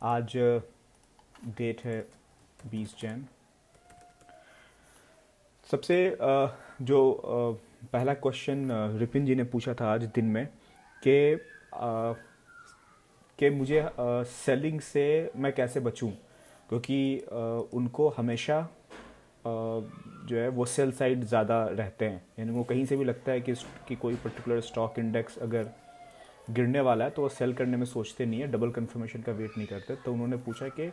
आज डेट है 20 जैन। सबसे जो पहला क्वेश्चन रिपिन जी ने पूछा था आज दिन में कि अ, कि मुझे सेलिंग से मैं कैसे बचूं, क्योंकि उनको हमेशा जो है वो सेल साइड ज़्यादा रहते हैं। यानी वो कहीं से भी लगता है कि कोई पर्टिकुलर स्टॉक इंडेक्स अगर गिरने वाला है तो वो सेल करने में सोचते नहीं है, डबल कंफर्मेशन का वेट नहीं करते। तो उन्होंने पूछा कि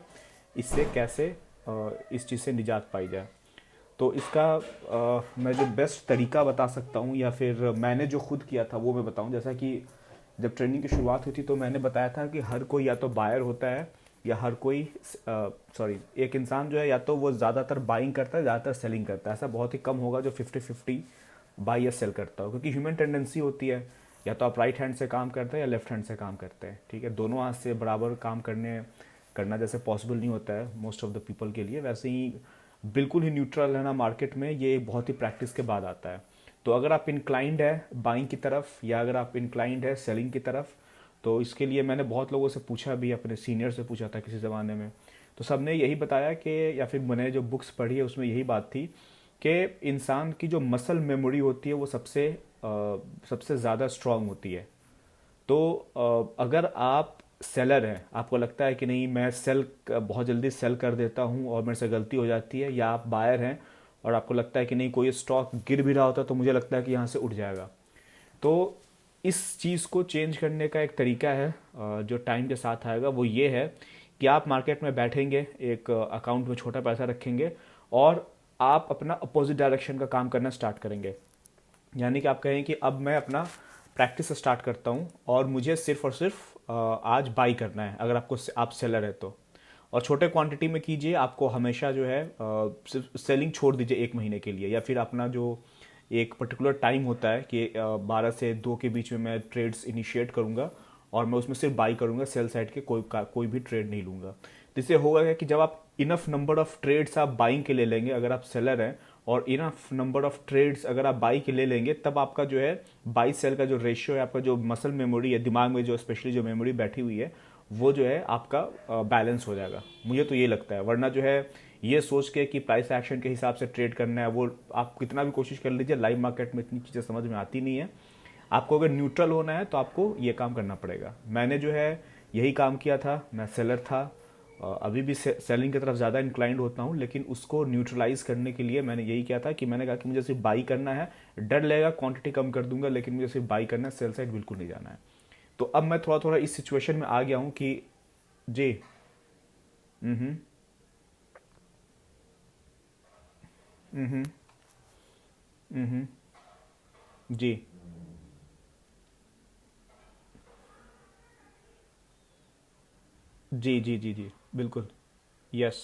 इससे कैसे इस चीज़ से निजात पाई जाए। तो इसका मैं जो बेस्ट तरीका बता सकता हूँ या फिर मैंने जो खुद किया था वो मैं बताऊँ। जैसा कि जब ट्रेनिंग की शुरुआत हुई थी तो मैंने बताया था कि हर कोई या तो बायर होता है या हर कोई सॉरी एक इंसान जो है या तो वो ज़्यादातर बाइंग करता है, ज़्यादातर सेलिंग करता है। ऐसा बहुत ही कम होगा जो 50-50 बाई या सेल करता हो, क्योंकि ह्यूमन टेंडेंसी होती है या तो आप राइट हैंड से काम करते हैं या लेफ्ट हैंड से काम करते हैं। ठीक है, दोनों हाथ से बराबर काम करना जैसे पॉसिबल नहीं होता है मोस्ट ऑफ द पीपल के लिए, वैसे ही बिल्कुल ही न्यूट्रल रहना मार्केट में ये बहुत ही प्रैक्टिस के बाद आता है। तो अगर आप इंक्लाइंड है बाइंग की तरफ या अगर आप इंक्लाइंड है सेलिंग की तरफ, तो इसके लिए मैंने बहुत लोगों से पूछा भी, अपने सीनियर से पूछा था किसी ज़माने में, तो सबने यही बताया कि, या फिर मैंने जो बुक्स पढ़ी है उसमें यही बात थी कि इंसान की जो मसल मेमोरी होती है वो सबसे ज़्यादा स्ट्रांग होती है। तो अगर आप सेलर हैं, आपको लगता है कि नहीं मैं बहुत जल्दी सेल कर देता हूँ और मेरे से गलती हो जाती है, या आप बायर हैं और आपको लगता है कि नहीं कोई स्टॉक गिर भी रहा होता तो मुझे लगता है कि यहाँ से उठ जाएगा, तो इस चीज़ को चेंज करने का एक तरीका है जो टाइम के साथ आएगा। वो ये है कि आप मार्केट में बैठेंगे, एक अकाउंट में छोटा पैसा रखेंगे और आप अपना अपोजिट डायरेक्शन का काम करना स्टार्ट करेंगे। यानी कि आप कहें कि अब मैं अपना प्रैक्टिस स्टार्ट करता हूँ और मुझे सिर्फ और सिर्फ आज बाई करना है, अगर आप सेलर है तो। और छोटे क्वांटिटी में कीजिए, आपको हमेशा जो है सिर्फ सेलिंग छोड़ दीजिए 1 महीने के लिए, या फिर अपना जो एक पर्टिकुलर टाइम होता है कि 12 से 2 के बीच में मैं ट्रेड्स इनिशिएट करूंगा और मैं उसमें सिर्फ बाई करूंगा, सेल साइड के कोई भी ट्रेड नहीं लूंगा। तो इससे होगा क्या कि जब आप इनफ नंबर ऑफ ट्रेड्स आप बाइंग के ले लेंगे अगर आप सेलर हैं, और इनफ नंबर ऑफ ट्रेड्स अगर आप बाई के ले लेंगे, तब आपका जो है बाई सेल का जो रेशियो है, आपका जो मसल मेमोरी है दिमाग में, जो स्पेशली जो मेमोरी बैठी हुई है, वो जो है आपका बैलेंस हो जाएगा। मुझे तो ये लगता है, वरना जो है ये सोच के कि प्राइस एक्शन के हिसाब से ट्रेड करना है, वो आप कितना भी कोशिश कर लीजिए, लाइव मार्केट में इतनी चीज़ें समझ में आती नहीं है। आपको अगर न्यूट्रल होना है तो आपको ये काम करना पड़ेगा। मैंने जो है यही काम किया था, मैं सेलर था, अभी भी सेलिंग की तरफ ज़्यादा इंक्लाइंड होता हूँ, लेकिन उसको न्यूट्रलाइज करने के लिए मैंने यही किया था कि मैंने कहा कि मुझे सिर्फ बाई करना है, डर लगेगा क्वांटिटी कम कर दूंगा, लेकिन मुझे सिर्फ बाई करना है, सेल साइड बिल्कुल नहीं जाना है। तो अब मैं थोड़ा थोड़ा इस सिचुएशन में आ गया हूँ कि जी। हम्म। हम्म। हम्म। जी जी जी जी जी बिल्कुल। यस।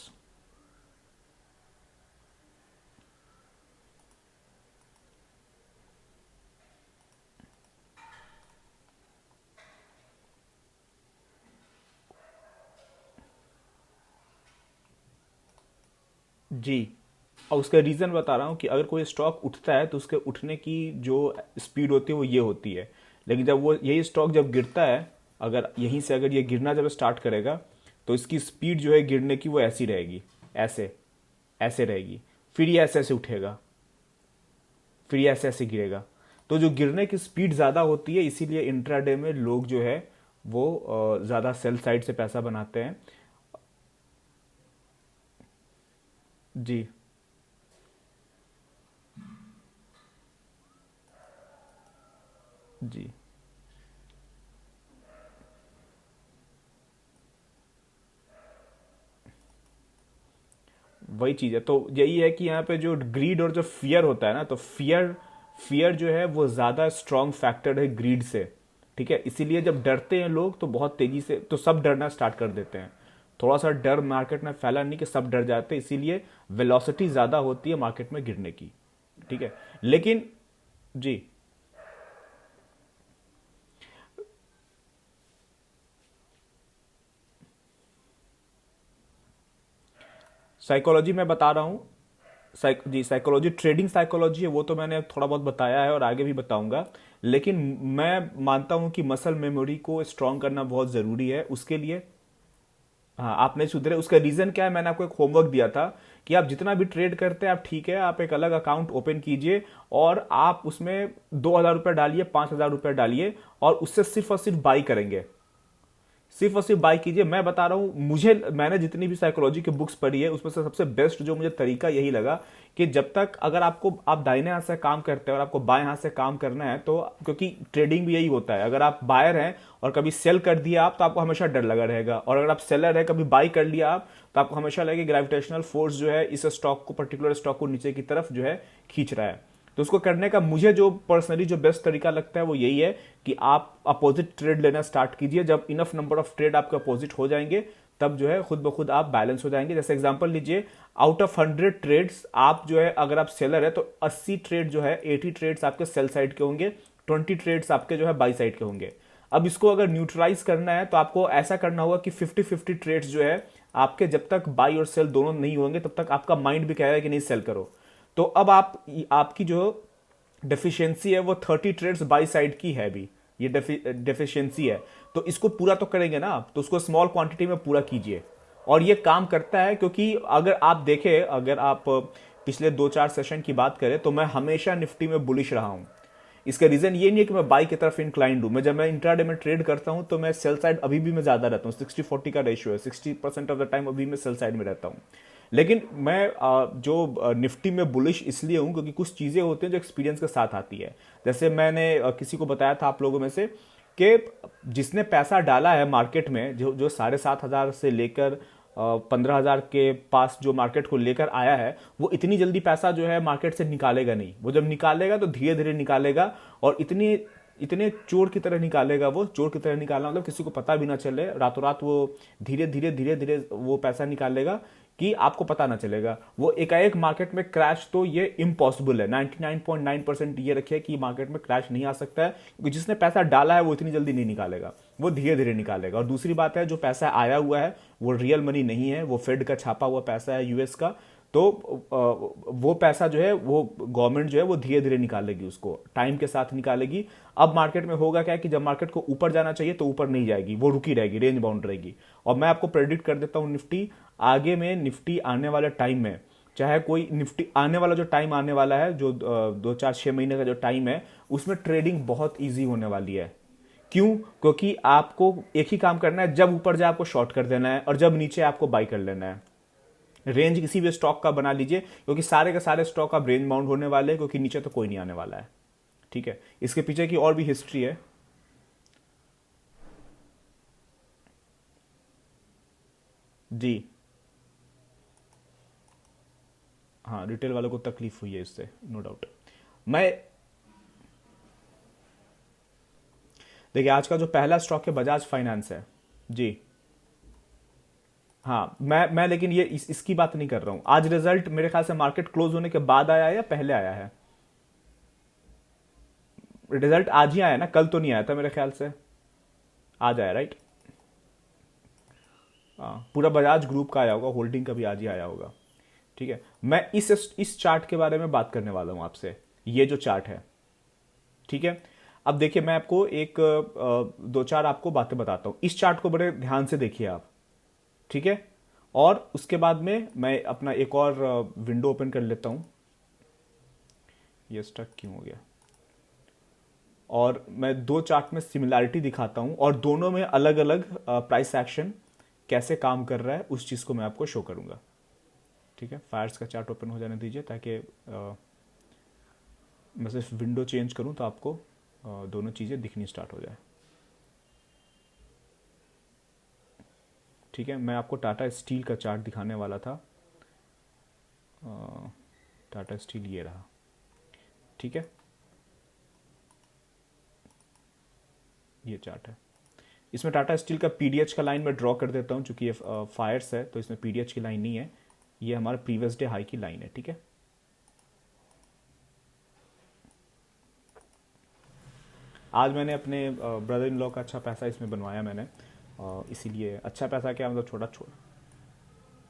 जी, और उसका रीज़न बता रहा हूँ कि अगर कोई स्टॉक उठता है तो उसके उठने की जो स्पीड होती है वो ये होती है, लेकिन जब वो यही स्टॉक जब गिरता है, अगर यहीं से अगर ये गिरना जब स्टार्ट करेगा तो इसकी स्पीड जो है गिरने की वो ऐसी रहेगी, ऐसे ऐसे रहेगी, फिर ये ऐसे ऐसे उठेगा, फिर ये ऐसे ऐसे गिरेगा। तो जो गिरने की स्पीड ज़्यादा होती है, इसीलिए इंट्राडे में लोग जो है वो ज़्यादा सेल साइड से पैसा बनाते हैं। जी जी, वही चीज़ है। तो यही है कि यहाँ पे जो ग्रीड और जो फियर होता है ना, तो फियर फियर जो है वो ज़्यादा स्ट्रांग फैक्टर है ग्रीड से। ठीक है, इसीलिए जब डरते हैं लोग तो बहुत तेज़ी से तो सब डरना स्टार्ट कर देते हैं। थोड़ा सा डर मार्केट में फैला नहीं कि सब डर जाते हैं, इसीलिए वेलोसिटी ज़्यादा होती है मार्केट में गिरने की। ठीक है, लेकिन जी, साइकोलॉजी मैं बता रहा हूँ। जी, साइकोलॉजी ट्रेडिंग साइकोलॉजी है, वो तो मैंने थोड़ा बहुत बताया है और आगे भी बताऊंगा। लेकिन मैं मानता हूं कि मसल मेमोरी को स्ट्रांग करना बहुत ज़रूरी है उसके लिए। हाँ, आप नहीं सुधरे। उसका रीजन क्या है, मैंने आपको एक होमवर्क दिया था कि आप जितना भी ट्रेड करते हैं आप, ठीक है, आप एक अलग अकाउंट ओपन कीजिए और आप उसमें 2,000 रुपये डालिए, 5,000 रुपये डालिए और उससे सिर्फ और सिर्फ बाई करेंगे, सिर्फ और सिर्फ बाई कीजिए। मैं बता रहा हूं, मैंने जितनी भी साइकोलॉजी की बुक्स पढ़ी है उसमें से सबसे बेस्ट जो मुझे तरीका यही लगा कि जब तक अगर आप दाहिने हाथ से काम करते हैं और आपको बाएं हाथ से काम करना है, तो क्योंकि ट्रेडिंग भी यही होता है, अगर आप बायर हैं और कभी सेल कर दिया आप, तो आपको हमेशा डर लगा रहेगा, और अगर आप सेलर है कभी बाई कर लिया आप, तो आपको हमेशा लगेगा ग्रेविटेशनल फोर्स जो है इस स्टॉक को, पर्टिकुलर स्टॉक को नीचे की तरफ जो है खींच रहा है। तो उसको करने का मुझे जो पर्सनली जो बेस्ट तरीका लगता है वो यही है कि आप अपोजिट ट्रेड लेना स्टार्ट कीजिए। जब इनफ नंबर ऑफ ट्रेड आपके अपोजिट हो जाएंगे, तब जो है खुद ब खुद आप बैलेंस हो जाएंगे। जैसे एग्जांपल लीजिए, आउट ऑफ 100 ट्रेड्स आप जो है, अगर आप सेलर है तो 80 ट्रेड जो है, 80 ट्रेड्स आपके सेल साइड के होंगे, 20 ट्रेड्स आपके जो है बाई साइड के होंगे। अब इसको अगर न्यूट्रलाइज करना है तो आपको ऐसा करना होगा कि 50-50 ट्रेड्स जो है आपके, जब तक बाई और सेल दोनों नहीं होंगे तब तक आपका माइंड भी कहेगा कि नहीं सेल करो। तो अब आपकी जो डेफिशिएंसी है वो 30 ट्रेड्स बाई साइड की है भी, ये डेफिशिएंसी है। तो इसको पूरा तो करेंगे ना आप, तो उसको स्मॉल क्वांटिटी में पूरा कीजिए। और ये काम करता है, क्योंकि अगर आप देखें, अगर आप पिछले 2-4 सेशन की बात करें तो मैं हमेशा निफ्टी में बुलिश रहा हूं। इसका रीजन ये नहीं है कि मैं बाई की तरफ इंक्लाइंड हूं। मैं जब मैं इंट्राडे में ट्रेड करता हूं तो मैं सेल साइड अभी भी मैं ज्यादा रहता हूं, 60-40 का रेशियो है, 60% ऑफ द टाइम अभी मैं सेल साइड में रहता हूं। लेकिन मैं जो निफ्टी में बुलिश इसलिए हूं क्योंकि कुछ चीजें होती हैं जो एक्सपीरियंस के साथ आती है। जैसे मैंने किसी को बताया था आप लोगों में से कि जिसने पैसा डाला है मार्केट में, जो जो 7,500 से लेकर 15,000 के पास जो मार्केट को लेकर आया है, वो इतनी जल्दी पैसा जो है मार्केट से निकालेगा नहीं। वो जब निकालेगा तो धीरे धीरे निकालेगा, और इतनी इतने चोर की तरह निकालेगा। वो चोर की तरह निकालना मतलब किसी को पता भी ना चले, रातों रात वो धीरे धीरे वो पैसा निकालेगा कि आपको पता ना चलेगा। वो एकाएक मार्केट में क्रैश, तो ये इम्पॉसिबल है। 99.9% ये रखिए कि मार्केट में क्रैश नहीं आ सकता है, क्योंकि जिसने पैसा डाला है वो इतनी जल्दी नहीं निकालेगा, वो धीरे धीरे निकालेगा। और दूसरी बात है, जो पैसा आया हुआ है वो रियल मनी नहीं है, वो फेड का छापा हुआ पैसा है, यूएस का। तो वो पैसा जो है वो गवर्नमेंट जो है वो धीरे धीरे निकालेगी, उसको टाइम के साथ निकालेगी। अब मार्केट में होगा क्या कि जब मार्केट को ऊपर जाना चाहिए तो ऊपर नहीं जाएगी, वो रुकी रहेगी, रेंज बाउंड रहेगी। और मैं आपको प्रेडिक्ट कर देता हूं निफ्टी आगे में, निफ्टी आने वाले टाइम में, चाहे कोई निफ्टी आने वाला जो टाइम आने वाला है, जो 2-4-6 महीने का जो टाइम है, उसमें ट्रेडिंग बहुत ईजी होने वाली है। क्यों? क्योंकि आपको एक ही काम करना है, जब ऊपर जाए आपको शॉर्ट कर देना है और जब नीचे आपको बाई कर लेना है। रेंज किसी भी स्टॉक का बना लीजिए, क्योंकि सारे के सारे स्टॉक अब रेंज बाउंड होने वाले हैं, क्योंकि नीचे तो कोई नहीं आने वाला है। ठीक है, इसके पीछे की और भी हिस्ट्री है। जी हाँ, रिटेल वालों को तकलीफ हुई है इससे, नो डाउट। मैं देखिए, आज का जो पहला स्टॉक है बजाज फाइनेंस है। जी हाँ, मैं लेकिन इसकी बात नहीं कर रहा हूं। आज रिजल्ट मेरे ख्याल से मार्केट क्लोज होने के बाद आया है या पहले आया है? रिजल्ट आज ही आया ना, कल तो नहीं आया था मेरे ख्याल से। आज आया, राइट? हाँ, पूरा बजाज ग्रुप का आया होगा, होल्डिंग का भी आज ही आया होगा। ठीक है, मैं इस चार्ट के बारे में बात करने वाला हूं आपसे। ये जो चार्ट है, ठीक है। अब देखिए, मैं आपको एक 2-4 आपको बातें बताता हूं। इस चार्ट को बड़े ध्यान से देखिए आप, ठीक है। और उसके बाद में मैं अपना एक और विंडो ओपन कर लेता हूं। ये स्टक क्यों हो गया? और मैं दो चार्ट में सिमिलैरिटी दिखाता हूं, और दोनों में अलग अलग प्राइस एक्शन कैसे काम कर रहा है उस चीज को मैं आपको शो करूंगा। ठीक है, फायर्स का चार्ट ओपन हो जाने दीजिए, ताकि मैं सिर्फ विंडो चेंज करूं तो आपको दोनों चीज़ें दिखनी स्टार्ट हो जाए। ठीक है, मैं आपको टाटा स्टील का चार्ट दिखाने वाला था। टाटा स्टील ये रहा। ठीक है, ये चार्ट है। इसमें टाटा स्टील का पीडीएच का लाइन मैं ड्रॉ कर देता हूं, चूंकि ये फायर्स है तो इसमें पीडीएच की लाइन नहीं है। ये हमारा प्रीवियस डे हाई की लाइन है। ठीक है, आज मैंने अपने ब्रदर इन लॉ का अच्छा पैसा इसमें बनवाया मैंने, इसीलिए अच्छा पैसा क्या मतलब, छोटा छोटा,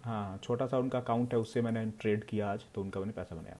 हाँ छोटा सा उनका अकाउंट है, उससे मैंने ट्रेड किया आज, तो उनका मैंने पैसा बनाया।